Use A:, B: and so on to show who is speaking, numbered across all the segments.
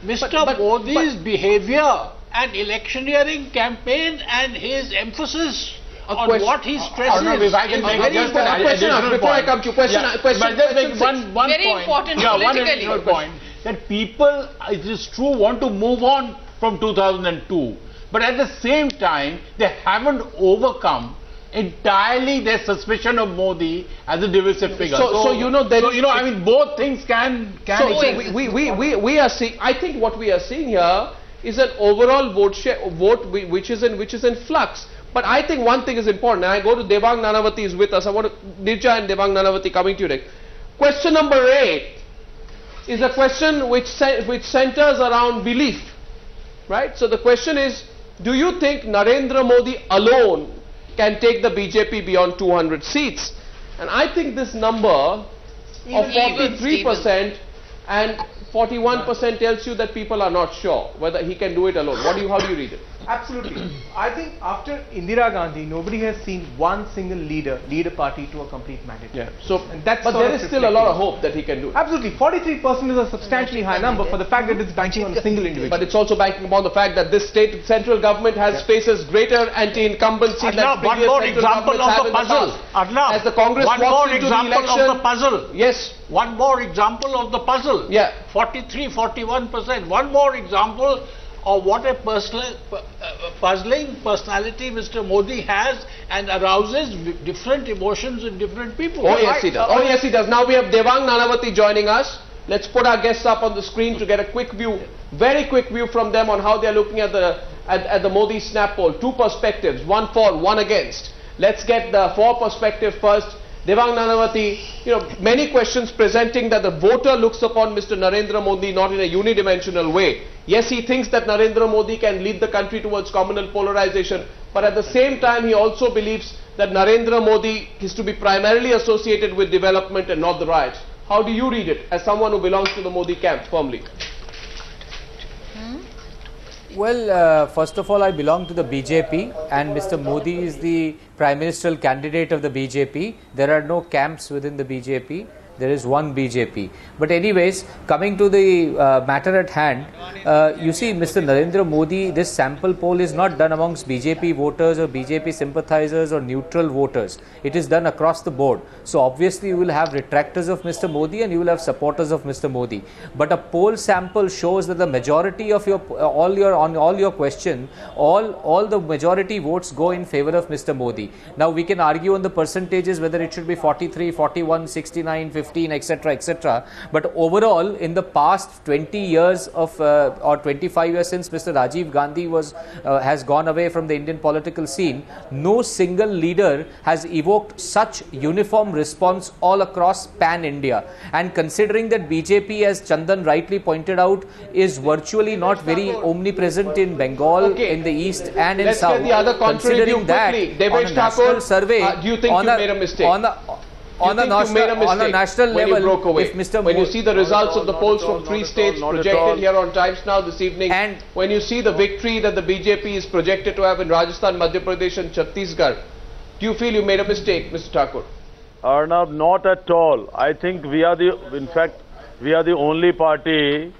A: Mr. Modi's behavior and electioneering campaign and his emphasis on what he stresses
B: if I can make
A: very
B: important question before I come to question.
C: One very important politically.
B: Point that people, it is true, want to move on from 2002, but at the same time they haven't overcome entirely their suspicion of Modi as a divisive figure. I mean, both things can.
D: We are seeing. I think what we are seeing here is an overall vote which is in flux. But I think one thing is important, and I go to Devang Nanavati is with us. I want to, Nirja and Devang Nanavati coming to you next. Question number 8 is a question which centers around belief, right? So the question is, do you think Narendra Modi alone can take the BJP beyond 200 seats? And I think this number of 43% and 41% tells you that people are not sure whether he can do it alone. How do you read it?
E: Absolutely. I think after Indira Gandhi, nobody has seen one single leader lead a party to a complete mandate.
D: Yeah. So, but there is still a lot of hope that he can do it.
E: Absolutely. 43% is a substantially high number for the fact that it's banking on a single individual.
D: But it's also banking upon the fact that this central government faces greater anti-incumbency than previous central governments have in the past. As the Congress walks into the election,
A: of the puzzle.
D: Yes.
A: One more example of the puzzle.
D: Yeah.
A: 41%. One more example of what a puzzling personality Mr. Modi has and arouses different emotions in different people.
D: Oh yes, he does. Oh yes, he does. Now we have Devang Nanavati joining us. Let's put our guests up on the screen to get a quick view, very quick view from them on how they are looking at the Modi snap poll. Two perspectives, one for, one against. Let's get the for perspective first. Devang Nanavati, many questions presenting that the voter looks upon Mr. Narendra Modi not in a unidimensional way. Yes, he thinks that Narendra Modi can lead the country towards communal polarization, but at the same time he also believes that Narendra Modi is to be primarily associated with development and not the riots. How do you read it as someone who belongs to the Modi camp firmly?
F: Well, first of all, I belong to the BJP and Mr. Modi is the Prime Ministerial candidate of the BJP. There are no camps within the BJP. There is one BJP. But anyways, coming to the matter at hand, you see Mr. Narendra Modi, this sample poll is not done amongst BJP voters or BJP sympathizers or neutral voters. It is done across the board. So obviously you will have retractors of Mr. Modi and you will have supporters of Mr. Modi. But a poll sample shows that the majority of all your question, all the majority votes go in favor of Mr. Modi. Now we can argue on the percentages whether it should be 43, 41, 69, 15, etc., etc. But overall, in the past 20 years of or 25 years since Mr. Rajiv Gandhi has gone away from the Indian political scene, no single leader has evoked such uniform response all across pan-India. And considering that BJP, as Chandan rightly pointed out, is virtually not very omnipresent in Bengal, in the east and in south,
D: the other
F: considering that on a national survey,
D: do you think you made a mistake?
F: On a national level, if Mr.
D: When you see the results of the polls from 3 states projected here on Times Now this evening, and when you see the victory that the BJP is projected to have in Rajasthan, Madhya Pradesh and Chhattisgarh, do you feel you made a mistake, Mr. Thakur?
G: Arnab, not at all. I think we are the only party.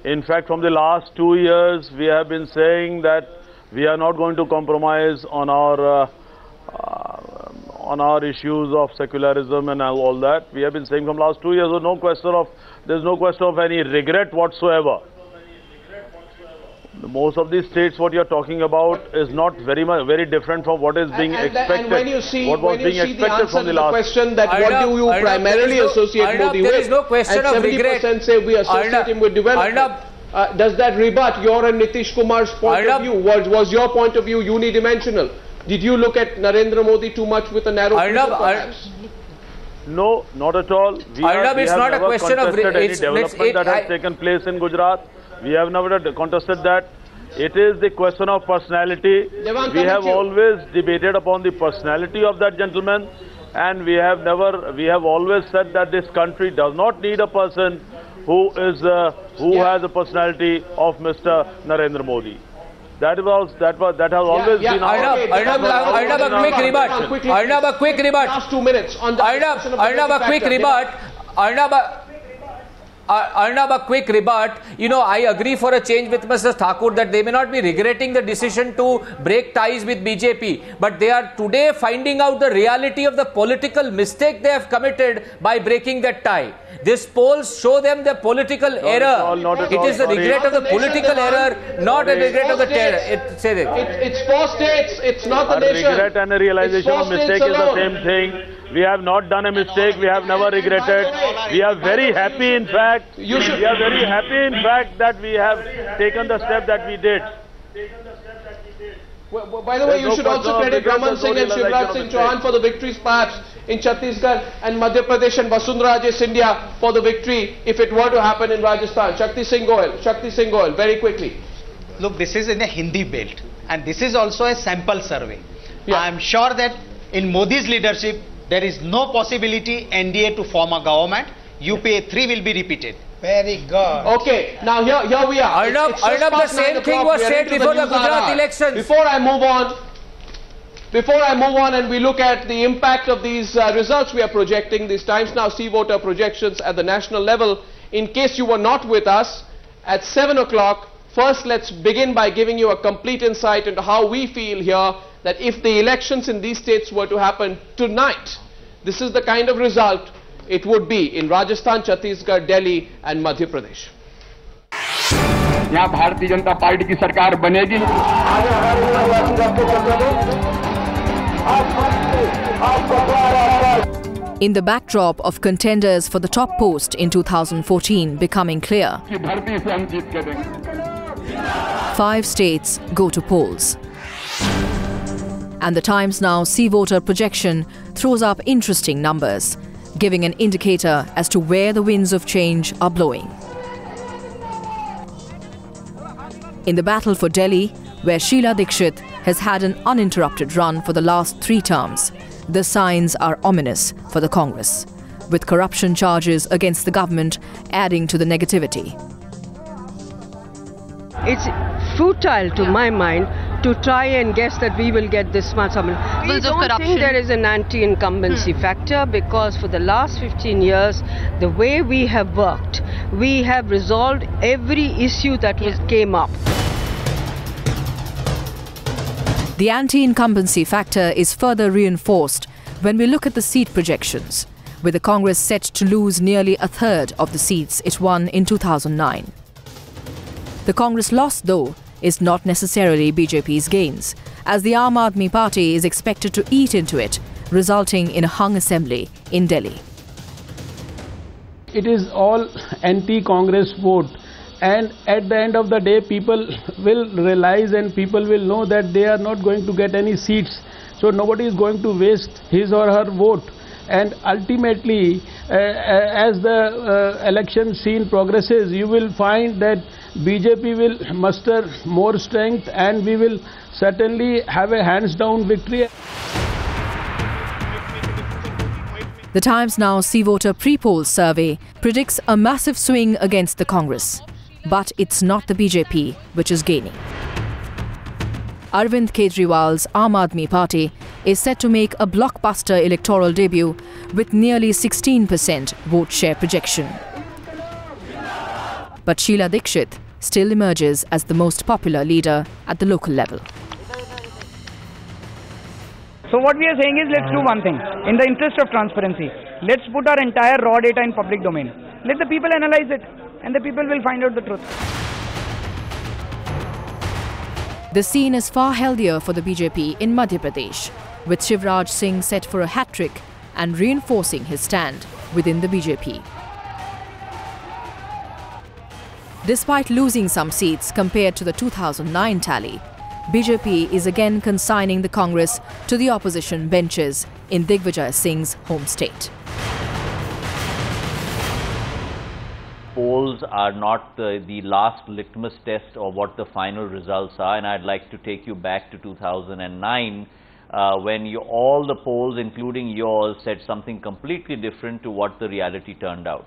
G: In fact, from the last 2 years, we have been saying that we are not going to compromise on our issues of secularism and all that. We have been saying from last 2 years, there's no question of any regret whatsoever. Most of these states, what you're talking about is not very different from what is being expected.
D: And when you see, the answer to the question that what do you primarily associate Modi with,
F: there is no question
D: and
F: of regret.
D: 70% say we associate him with development. Does that rebut your and Nitish Kumar's point of view? Was your point of view unidimensional? Did you look at Narendra Modi too much with a narrow vision perhaps?
G: No, not at all. We have never contested any development that has taken place in Gujarat. We have never contested that. It is the question of personality. We have always debated upon the personality of that gentleman, and we have always said that this country does not need a person who has a personality of Mr. Narendra Modi. That has always been
F: Arnab, a quick rebut. Arnab, a quick rebut.
D: Last 2 minutes on the
F: Arnab, a quick rebut. Arnab, a quick rebut. You know, I agree for a change with Mr. Thakur that they may not be regretting the decision to break ties with BJP, but they are today finding out the reality of the political mistake they have committed by breaking that tie. These polls show them the political error. It is the regret of the political error, not a regret of the terror.
D: It's 4 states. It's not the nation.
G: Regret and a realization of mistake is the same thing. We have not done a mistake. We have never regretted. We are very happy, in fact. We are very happy, in fact, that we have taken the step that we did.
D: Well, by the way, you should also credit Raman Singh and Shivraj Singh Chauhan for the victories, perhaps in Chhattisgarh and Madhya Pradesh, and Vasundhara Raje Scindia for the victory if it were to happen in Rajasthan. Shakti Singh Goel, very quickly.
H: Look, this is in a Hindi belt, and this is also a sample survey. Yeah. I am sure that in Modi's leadership, there is no possibility NDA to form a government. UPA 3 will be repeated.
C: Very good.
D: Okay, now here we are.
F: Arnab, the same thing was said before the Gujarat elections.
D: Before I move on and we look at the impact of these results we are projecting, these Times Now C-Voter projections at the national level, in case you were not with us, at 7 o'clock, first let's begin by giving you a complete insight into how we feel here that if the elections in these states were to happen tonight, this is the kind of result it would be in Rajasthan, Chhattisgarh, Delhi and Madhya Pradesh.
I: यहाँ Bharatiya Janata party की सरकार बनेगी.
J: In the backdrop of contenders for the top post in 2014 becoming clear, 5 states go to polls. And the Times Now C-Voter projection throws up interesting numbers, giving an indicator as to where the winds of change are blowing. In the battle for Delhi, where Sheila Dikshit has had an uninterrupted run for the last 3 terms, the signs are ominous for the Congress, with corruption charges against the government adding to the negativity.
K: It's futile to my mind to try and guess that we will get this much. We don't think there is an anti-incumbency factor, because for the last 15 years, the way we have worked, we have resolved every issue that came up.
J: The anti-incumbency factor is further reinforced when we look at the seat projections, with the Congress set to lose nearly a third of the seats it won in 2009. The Congress loss, though, is not necessarily BJP's gains, as the Aam Aadmi Party is expected to eat into it, resulting in a hung assembly in Delhi.
L: It is all anti-Congress vote, and at the end of the day people will realize and people will know that they are not going to get any seats, so nobody is going to waste his or her vote. And ultimately, as the election scene progresses, you will find that BJP will muster more strength and we will certainly have a hands-down victory.
J: The Times Now C-Voter pre-poll survey predicts a massive swing against the Congress. But it's not the BJP which is gaining. Arvind Kejriwal's Aam Aadmi Party is set to make a blockbuster electoral debut with nearly 16% vote share projection. But Sheila Dikshit still emerges as the most popular leader at the local level.
M: So what we are saying is, let's do one thing. In the interest of transparency, let's put our entire raw data in public domain. Let the people analyze it, and the people will find out the truth.
J: The scene is far healthier for the BJP in Madhya Pradesh, with Shivraj Singh set for a hat-trick and reinforcing his stand within the BJP. Despite losing some seats compared to the 2009 tally, BJP is again consigning the Congress to the opposition benches in Digvijay Singh's home state.
N: Polls are not the last litmus test of what the final results are, and I'd like to take you back to 2009 when all the polls, including yours, said something completely different to what the reality turned out.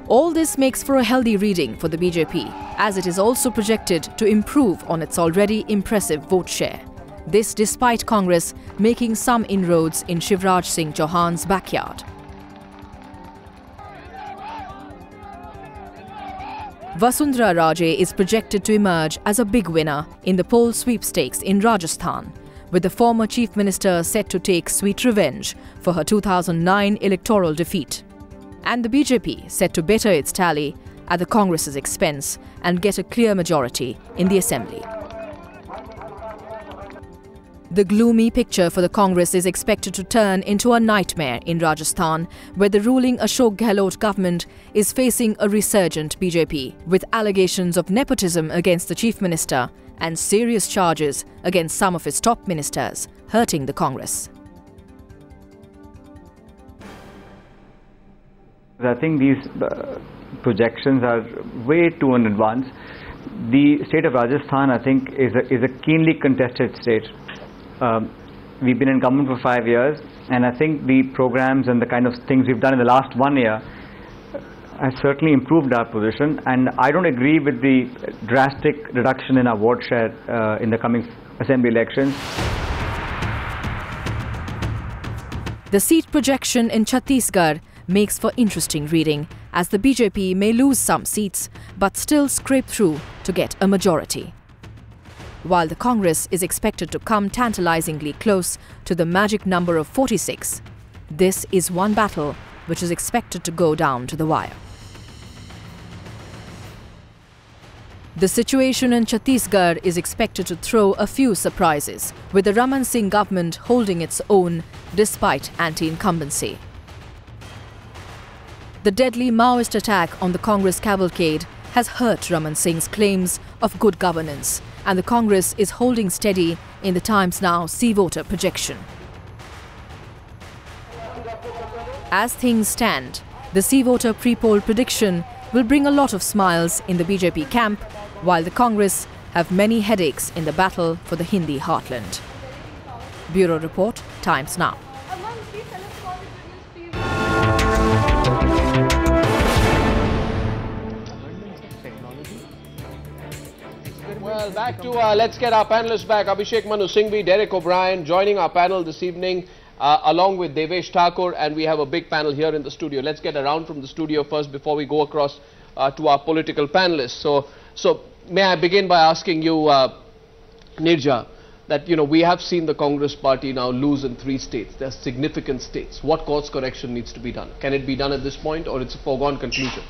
J: All this makes for a healthy reading for the BJP, as it is also projected to improve on its already impressive vote share. This despite Congress making some inroads in Shivraj Singh Chauhan's backyard. Vasundhara Raje is projected to emerge as a big winner in the poll sweepstakes in Rajasthan, with the former Chief Minister set to take sweet revenge for her 2009 electoral defeat. And the BJP set to better its tally at the Congress's expense and get a clear majority in the Assembly. The gloomy picture for the Congress is expected to turn into a nightmare in Rajasthan, where the ruling Ashok Gehlot government is facing a resurgent BJP, with allegations of nepotism against the Chief Minister and serious charges against some of its top ministers, hurting the Congress.
O: I think these projections are way too in advance. The state of Rajasthan, I think, is a keenly contested state. We've been in government for 5 years, and I think the programs and the kind of things we've done in the last 1 year has certainly improved our position. And I don't agree with the drastic reduction in our vote share in the coming assembly elections.
J: The seat projection in Chhattisgarh makes for interesting reading, as the BJP may lose some seats but still scrape through to get a majority, while the Congress is expected to come tantalizingly close to the magic number of 46. This is one battle which is expected to go down to the wire. The situation in Chhattisgarh is expected to throw a few surprises, with the Raman Singh government holding its own despite anti-incumbency. The deadly Maoist attack on the Congress cavalcade has hurt Raman Singh's claims of good governance, and the Congress is holding steady in the Times Now See Voter projection. As things stand, the See Voter pre-poll prediction will bring a lot of smiles in the BJP camp, while the Congress have many headaches in the battle for the Hindi heartland. Bureau Report, Times Now.
D: Well, back to, let's get our panelists back. Abhishek Manu Singhvi, Derek O'Brien joining our panel this evening, along with Devesh Thakur, and we have a big panel here in the studio. Let's get around from the studio first before we go across to our political panelists. So may I begin by asking you, Nirja, that, you know, we have seen the Congress party now lose in 3 states. They're significant states. What course correction needs to be done? Can it be done at this point, or it's a foregone conclusion?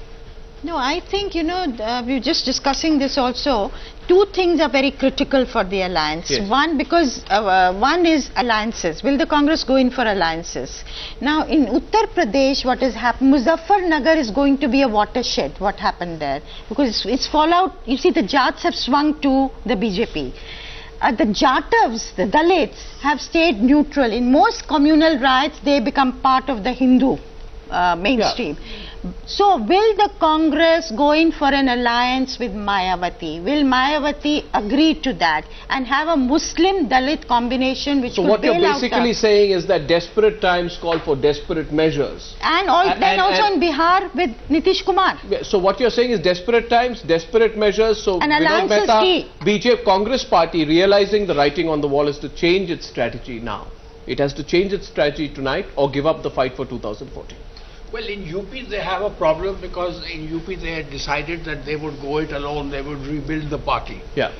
P: No, I think, you know, we were just discussing this also. 2 things are very critical for the alliance. Yes. One, because one is alliances. Will the Congress go in for alliances? Now, in Uttar Pradesh, what has happened, Muzaffarnagar is going to be a watershed, what happened there. Because it's fallout, you see, the Jats have swung to the BJP. The Jatavs, the Dalits, have stayed neutral. In most communal riots, they become part of the Hindu mainstream. Yeah. So, will the Congress go in for an alliance with Mayawati? Will Mayawati agree to that and have a Muslim-Dalit combination which
D: so
P: could bail out?
D: So, what you're basically saying is that desperate times call for desperate measures.
P: And also in Bihar with Nitish Kumar.
D: Yeah, so, what you're saying is desperate times, desperate measures. So,
P: an alliance is key.
D: BJP Congress party realizing the writing on the wall is to change its strategy now. It has to change its strategy tonight or give up the fight for 2014.
A: Well, in UP they have a problem because in UP they had decided that they would go it alone, they would rebuild the party.
D: Yeah.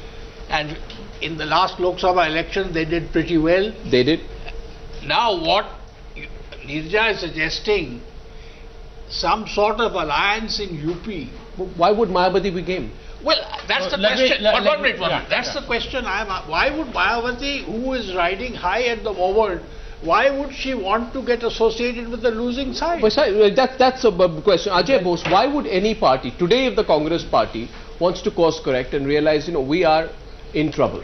A: And in the last Lok Sabha election they did pretty well.
D: They did.
A: Now what Nirja is suggesting, some sort of alliance in UP.
D: Why would Mayawati be game?
A: Well, that's the question. That's the question I am. Why would Mayawati, who is riding high at the moment, why would she want to get associated with the losing side?
D: That's a question. Ajay Bose, why would any party, today if the Congress party wants to course correct and realize, you know, we are in trouble,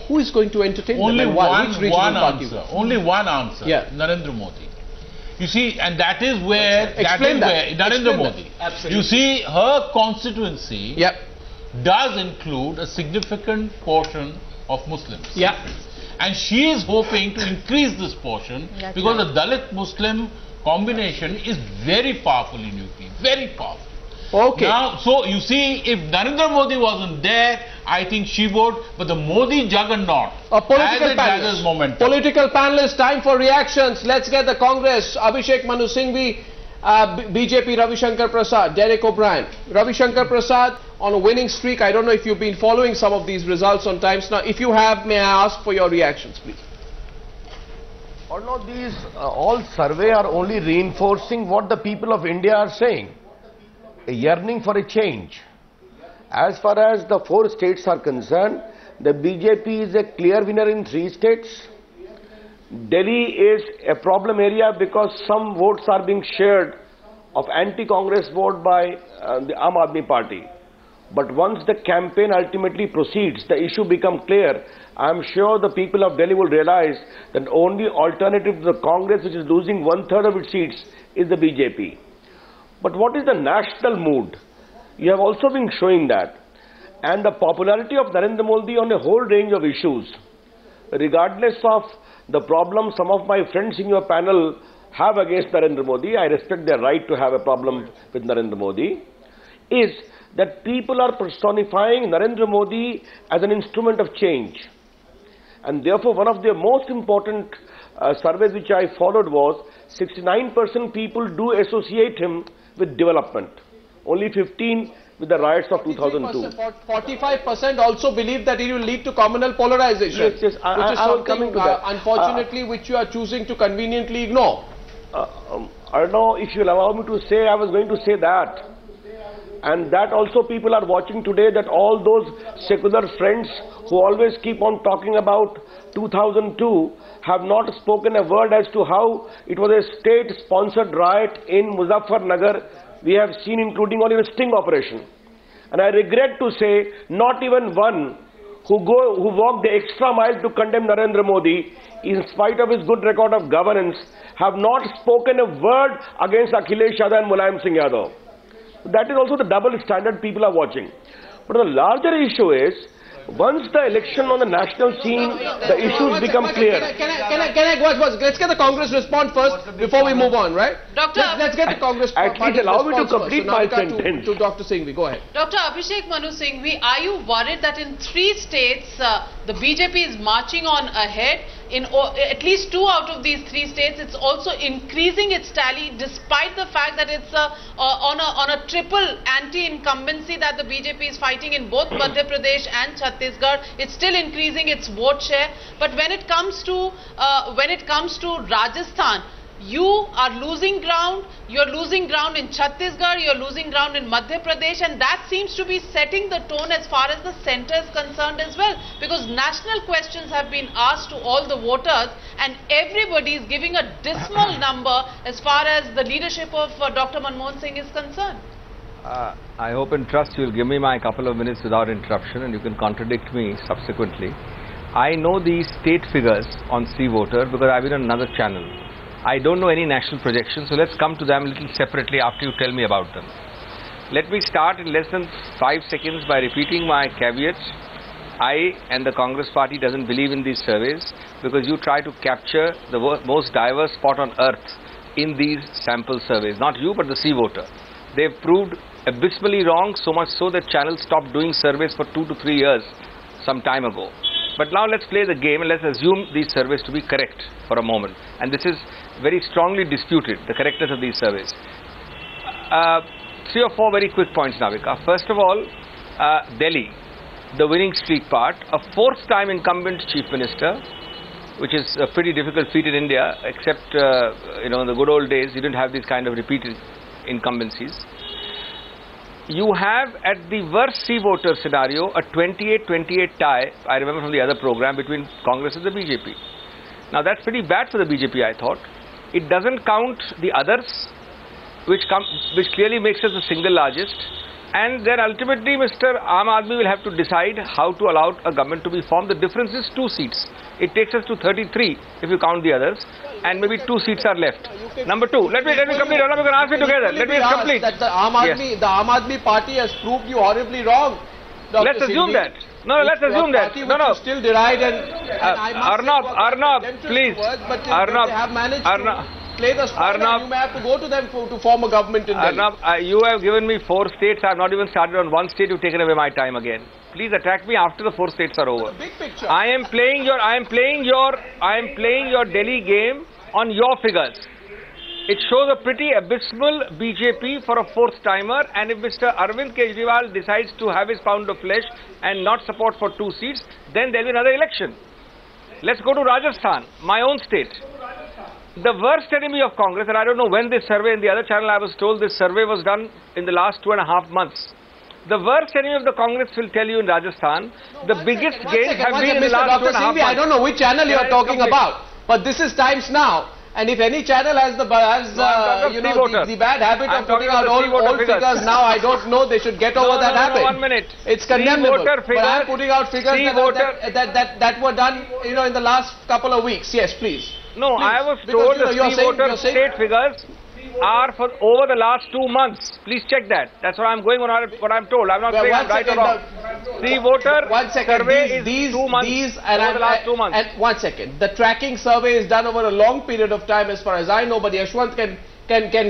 D: who is going to entertain them?
B: Only one answer. Only one answer.
D: Yeah.
B: Narendra Modi. You see, and that is where, Narendra Modi.
D: Absolutely.
B: You see, her constituency does include a significant portion of Muslims.
D: Yeah.
B: And she is hoping to increase this portion because the Dalit-Muslim combination is very powerful in UP, very powerful.
D: Okay.
B: Now, so you see, if Narendra Modi wasn't there, I think she would, but the Modi juggernaut has momentum.
D: Political panelists, time for reactions. Let's get the Congress. Abhishek Manu Singhvi, BJP Ravi Shankar Prasad, Derek O'Brien. Ravi Shankar Prasad on a winning streak. I don't know if you've been following some of these results on Times Now. If you have, may I ask for your reactions, please?
Q: No, these all survey are only reinforcing what the people of India are saying. A yearning for a change. As far as the 4 states are concerned, the BJP is a clear winner in 3 states. Delhi is a problem area because some votes are being shared of anti-Congress vote by the Aam Aadmi Party. But once the campaign ultimately proceeds, the issue becomes clear. I am sure the people of Delhi will realize that the only alternative to the Congress, which is losing 1/3 of its seats, is the BJP. But what is the national mood? You have also been showing that. And the popularity of Narendra Modi on a whole range of issues, regardless of the problem some of my friends in your panel have against Narendra Modi, I respect their right to have a problem with Narendra Modi, is that people are personifying Narendra Modi as an instrument of change. And therefore, one of the most important surveys which I followed was 69% people do associate him with development. Only 15% with the riots of 2002.
D: 45% also believe that it will lead to communal polarization.
Q: Yes, I will coming to that.
D: Unfortunately, which you are choosing to conveniently ignore.
Q: I don't know if you'll allow me to say, I was going to say that. And that also people are watching today, that all those secular friends who always keep on talking about 2002 have not spoken a word as to how it was a state-sponsored riot in Muzaffarnagar. We have seen, including only a sting operation. And I regret to say, not even one who walked the extra mile to condemn Narendra Modi, in spite of his good record of governance, have not spoken a word against Akhilesh Yadav and Mulayam Singh Yadav. That is also the double standard people are watching. But the larger issue is, once the election on the national scene, the issues become clear.
D: Let's get the Congress response first before we move on, right? Let's get the Congress
Q: at least allow me to complete my sentence.
D: To Dr. Singhvi, go ahead.
C: Dr. Abhishek Manu Singhvi, are you worried that in 3 states the BJP is marching on ahead? In at least 2 out of these 3 states, it's also increasing its tally, despite the fact that it's on a triple anti-incumbency that the BJP is fighting in both Madhya Pradesh and Chhattisgarh. It's still increasing its vote share. But when it comes to Rajasthan, you are losing ground. You're losing ground in Chhattisgarh, you're losing ground in Madhya Pradesh, and that seems to be setting the tone as far as the centre is concerned as well, because national questions have been asked to all the voters and everybody is giving a dismal number as far as the leadership of Dr. Manmohan Singh is concerned.
R: I hope and trust you will give me my couple of minutes without interruption and you can contradict me subsequently. I know these state figures on C voter because I've been on another channel. I don't know any national projections, so let's come to them a little separately after you tell me about them. Let me start in less than 5 seconds by repeating my caveat. I and the Congress party doesn't believe in these surveys because you try to capture the most diverse spot on earth in these sample surveys. Not you, but the C voter. They've proved abysmally wrong, so much so that channels stopped doing surveys for 2 to 3 years some time ago. But now let's play the game and let's assume these surveys to be correct for a moment. And this is very strongly disputed, the correctness of these surveys. 3 or 4 very quick points, Navika. First of all, Delhi, the winning streak part, a 4th time incumbent chief minister, which is a pretty difficult feat in India, except, in the good old days, you didn't have these kind of repeated incumbencies. You have, at the worst C voter scenario, a 28-28 tie, I remember from the other program, between Congress and the BJP. Now that's pretty bad for the BJP, I thought. It doesn't count the others, which clearly makes us the single largest. And then ultimately, Mr. Aam Aadmi will have to decide how to allow a government to be formed. The difference is 2 seats. It takes us to 33 if you count the others, and maybe 2 seats are left. Number 2, let me complete. I'm going to ask it together. Let me complete.
D: That the Aam Aadmi party has proved you horribly wrong. Dr.
R: Let's assume that. No, let's assume that. No.
D: Still deride and
R: Arnab, please.
D: Arnab. Play the sport and you may have to go to them to form a government in Delhi.
R: Arnab, you have given me 4 states. I have not even started on 1 state. You've taken away my time again. Please attack me after the 4 states are over.
D: Big picture.
R: I am playing your Delhi game on your figures. it shows a pretty abysmal BJP for a fourth timer, and if Mr. Arvind Kejriwal decides to have his pound of flesh and not support for 2 seats, then there will be another election. Let's go to Rajasthan, my own state. The worst enemy of Congress, and I don't know when this survey, in the other channel I was told this survey was done in the last 2.5 months. The worst enemy of the Congress will tell you in Rajasthan, the biggest gains have been in the last 2.5 months.
D: I don't know which channel you are talking about, but this is Times Now. And if any channel has the bad habit of putting out old figures now, I don't know, they should get over that habit.
R: 1 minute.
D: It's condemnable. But I'm putting out figures that were done, in the last couple of weeks. Yes, please.
R: No, please. I was told the free-voter state figures are for over the last 2 months. Please check that. That's what I'm going on, what I'm told. I'm not saying I'm right or wrong. Free-voter survey is 2 months, over the last 2 months.
D: And 1 second. The tracking survey is done over a long period of time as far as I know, but Yashwant can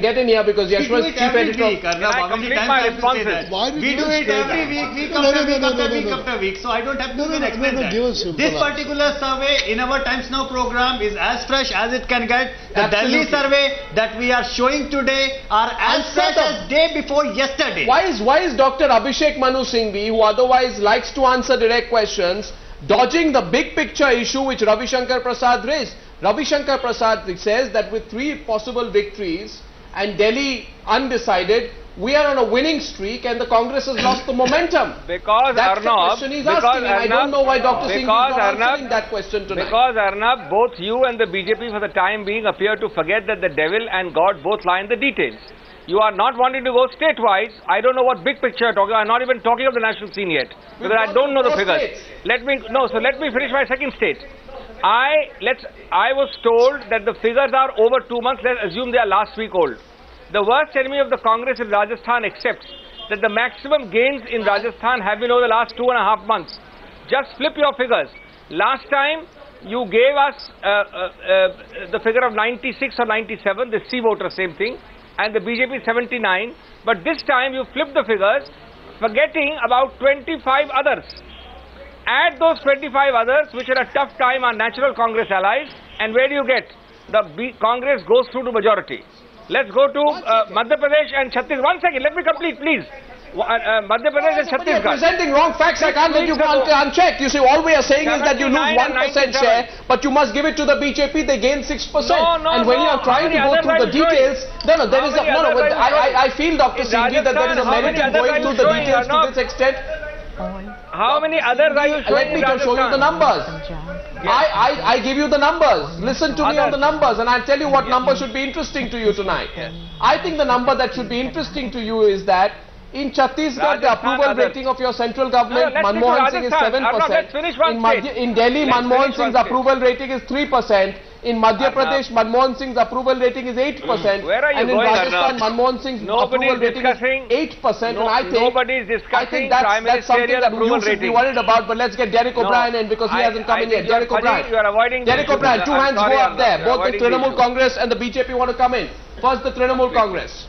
D: get in here because Yashwant's chief editor.
R: Can I complete my responses?
S: We do it every week, week after week, so I don't have to explain that. This particular survey in our Times Now program is as fresh as it can get. The Delhi survey that we are showing today are as fresh as day before yesterday.
D: Why is Dr. Abhishek Manu Singhvi, who otherwise likes to answer direct questions, dodging the big picture issue which Ravi Shankar Prasad raised? Ravi Shankar Prasad says that with 3 possible victories and Delhi undecided, we are on a winning streak and the Congress has lost the momentum.
R: Because
D: that's the question he's asking. I don't know why Dr. Singh is not answering that question tonight.
R: Because Arnab, both you and the BJP for the time being appear to forget that the devil and God both lie in the details. You are not wanting to go state-wise. I don't know what big picture you're talking about. I'm not even talking of the national scene yet. Because I don't know the figures. Let me finish my second state. I was told that the figures are over 2 months. Let's assume they are last week old. The worst enemy of the Congress in Rajasthan accepts that the maximum gains in Rajasthan have been over the last 2.5 months. Just flip your figures. Last time you gave us the figure of 96 or 97, the C voter, same thing, and the BJP 79. But this time you flip the figures, forgetting about 25 others. Add those 25 others, which are a tough time, are natural Congress allies, and where do you get? The Congress goes through to majority. Let's go to Madhya Pradesh and Chhattisgarh. 1 second, let me complete, please. Madhya Pradesh and Chhattisgarh.
D: You're presenting wrong facts. I can't let you unchecked. You see, all we are saying is that you lose 1% share, but you must give it to the BJP. They gain 6%. And when you are trying to go through the details, I feel, Dr. Singhvi, that there is a merit in going through the details to this extent.
R: How many others are you showing?
D: Let me show you the numbers. I give you the numbers. Listen to me on the numbers and I'll tell you what number should be interesting to you tonight. I think the number that should be interesting to you is that in Chhattisgarh, the approval rating of your central government, Manmohan Singh, is 7%. In Delhi, Manmohan Singh's approval rating is 3%. In Madhya Pradesh, Manmohan Singh's approval rating is 8%. And in Rajasthan, Manmohan Singh's approval rating is 8%. And I think that's something that you should be worried about. But let's get Derek O'Brien in because he hasn't come in yet. Derek O'Brien. Derek O'Brien, 2 hands go up there. Both the Trinamool Congress and the BJP want to come in. First, the Trinamool Congress.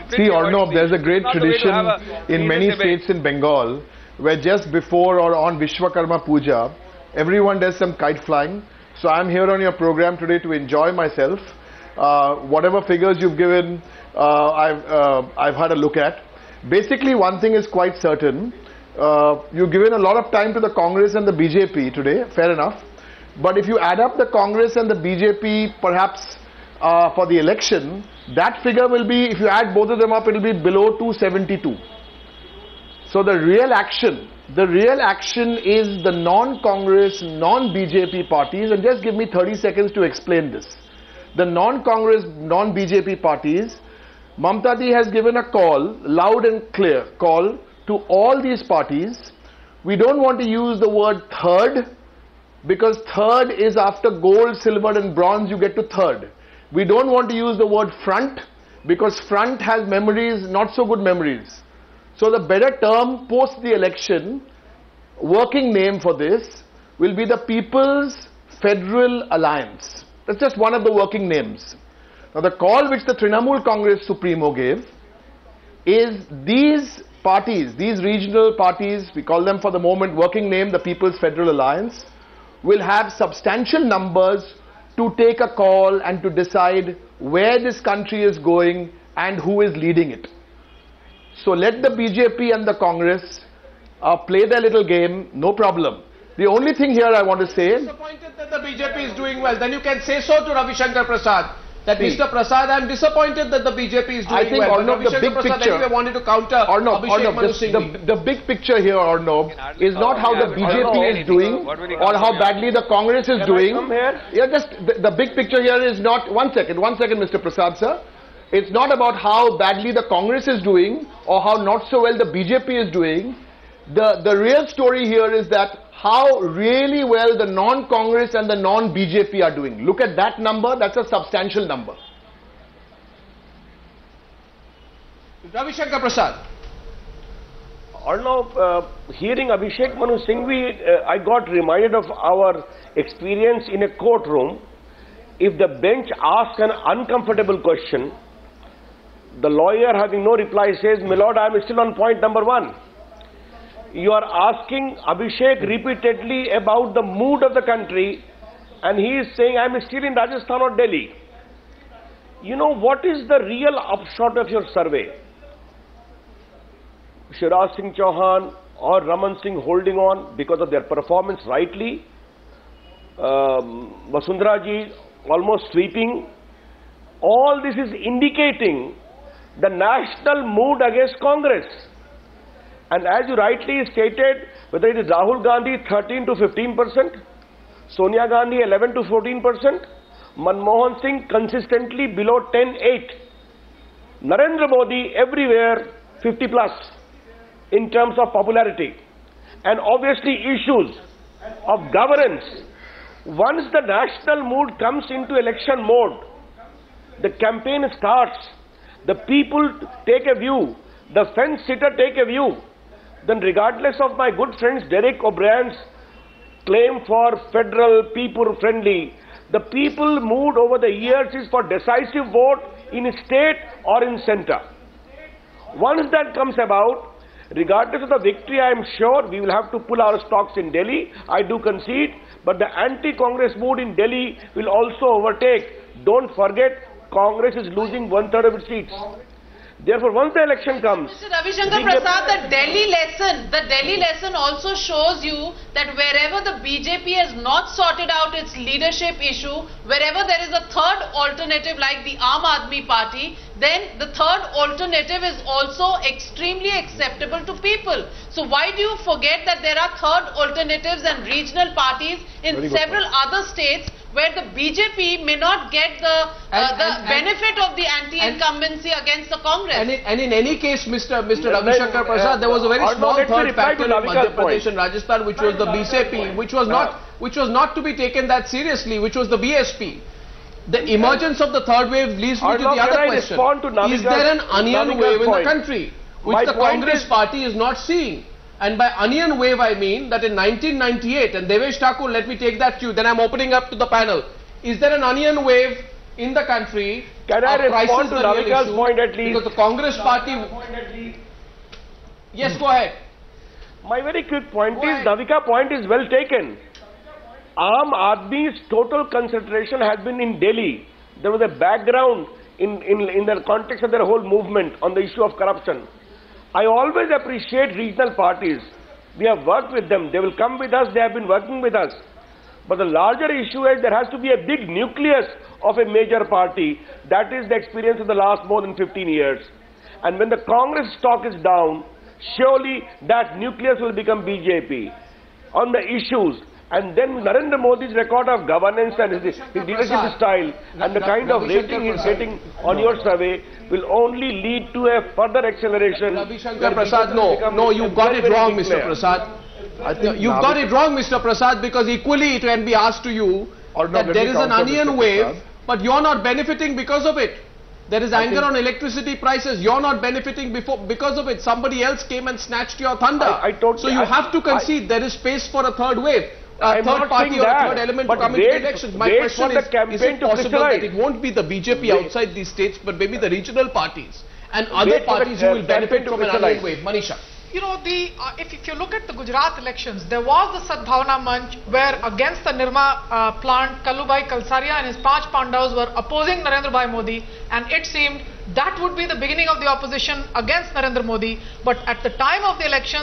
T: See, Arnab, there's a great tradition in many states in Bengal where just before or on Vishwakarma Puja, everyone does some kite flying. So I'm here on your program today to enjoy myself. Whatever figures you've given, I've had a look at. Basically, one thing is quite certain. You've given a lot of time to the Congress and the BJP today, fair enough. But if you add up the Congress and the BJP, perhaps for the election, that figure will be, if you add both of them up, it will be below 272. So the real action is the non-Congress, non-BJP parties, and just give me 30 seconds to explain this. The non-Congress, non-BJP parties, Mamta Ji has given a call, loud and clear call, to all these parties. We don't want to use the word third, because third is after gold, silver and bronze, you get to third. We don't want to use the word front, because front has memories, not so good memories. So the better term post the election, working name for this, will be the People's Federal Alliance. That's just one of the working names. Now the call which the Trinamool Congress Supremo gave is these parties, these regional parties, we call them for the moment working name, the People's Federal Alliance, will have substantial numbers to take a call and to decide where this country is going and who is leading it. So let the BJP and the Congress play their little game, no problem. The only thing here I want to say is...
D: Disappointed that the BJP is doing well, then you can say so to Ravi Shankar Prasad. That Mr. Prasad, I am disappointed that the BJP is doing well.
T: Arnob, the big picture...
D: Anyway wanted to counter
T: the big picture here, Arnob, is not how the BJP is doing or how badly the Congress is doing. Yeah, just the big picture here is not... One second, Mr. Prasad, sir. It's not about how badly the Congress is doing or how not so well the BJP is doing. The real story here is that how really well the non-Congress and the non-BJP are doing. Look at that number, that's a substantial number.
D: Ravi Shankar Prasad.
Q: Arnob, hearing Abhishek Manu Singhvi, I got reminded of our experience in a courtroom. If the bench asks an uncomfortable question, the lawyer, having no reply, says, "My lord, I am still on point number 1. You are asking Abhishek repeatedly about the mood of the country, and he is saying, I am still in Rajasthan or Delhi. You know, what is the real upshot of your survey? Shivraj Singh Chauhan or Raman Singh holding on because of their performance rightly, Vasundhara ji almost sweeping. All this is indicating the national mood against Congress. And as you rightly stated, whether it is Rahul Gandhi 13 to 15%, Sonia Gandhi 11 to 14%, Manmohan Singh consistently below 10-8, Narendra Modi everywhere 50 plus in terms of popularity, and obviously issues of governance. Once the national mood comes into election mode, the campaign starts, the people take a view, the fence sitter take a view, then regardless of my good friends Derek O'Brien's claim for federal, people-friendly, the people mood over the years is for decisive vote in state or in center. Once that comes about, regardless of the victory, I am sure we will have to pull our stocks in Delhi. I do concede, but the anti-Congress mood in Delhi will also overtake. Don't forget, Congress is losing 1/3 of its seats. Therefore, once the election comes...
C: Mr. Ravi Shankar Prasad, the Delhi lesson also shows you that wherever the BJP has not sorted out its leadership issue, wherever there is a third alternative like the Aam Aadmi Party, then the third alternative is also extremely acceptable to people. So why do you forget that there are third alternatives and regional parties in several other states where the BJP may not get the benefit of the anti-incumbency against the Congress?
D: And in any case, Mr. Ravi Shankar Prasad, there was a very small third factor in Madhya Pradesh and Rajasthan, which was the BJP, which was not to be taken that seriously, which was the BSP. The emergence of the third wave leads me to the other question. Is there an onion wave in the country, which the Congress party is not seeing? And by onion wave, I mean that in 1998, and Devesh Thakur, let me take that to you, then I'm opening up to the panel. Is there an onion wave in the country?
Q: Can I respond to Navika's point at least?
D: Because the Congress party... Yes, go ahead.
Q: My very quick point is, Navika's point is well taken. Aam Aadmi's total concentration has been in Delhi. There was a background in the context of their whole movement on the issue of corruption. I always appreciate regional parties. We have worked with them. They will come with us. They have been working with us. But the larger issue is there has to be a big nucleus of a major party. That is the experience of the last more than 15 years. And when the Congress stock is down, surely that nucleus will become BJP on the issues. And then Narendra Modi's record of governance and his leadership style and the kind of rating he's getting on your survey will only lead to a further acceleration.
D: Ravi Shankar Prasad, no, you got it wrong, Mr. Prasad. You've got it wrong, Mr. Prasad, because equally it can be asked to you that there is an onion wave, but you're not benefiting because of it. There is anger on electricity prices. You're not benefiting because of it. Somebody else came and snatched your thunder. So you have to concede there is space for a third wave. A third party or a third element to come into the elections. My question is it possible that it won't be the BJP outside these states, but maybe the regional parties and other parties who will benefit from an onion wave? Manisha.
U: you know, if you look at the Gujarat elections, there was the Sadbhavana Manch where against the Nirma plant, Kalubhai Kalsaria and his 5 Pandavas were opposing Narendra Bhai Modi, and it seemed that would be the beginning of the opposition against Narendra Modi. But at the time of the election,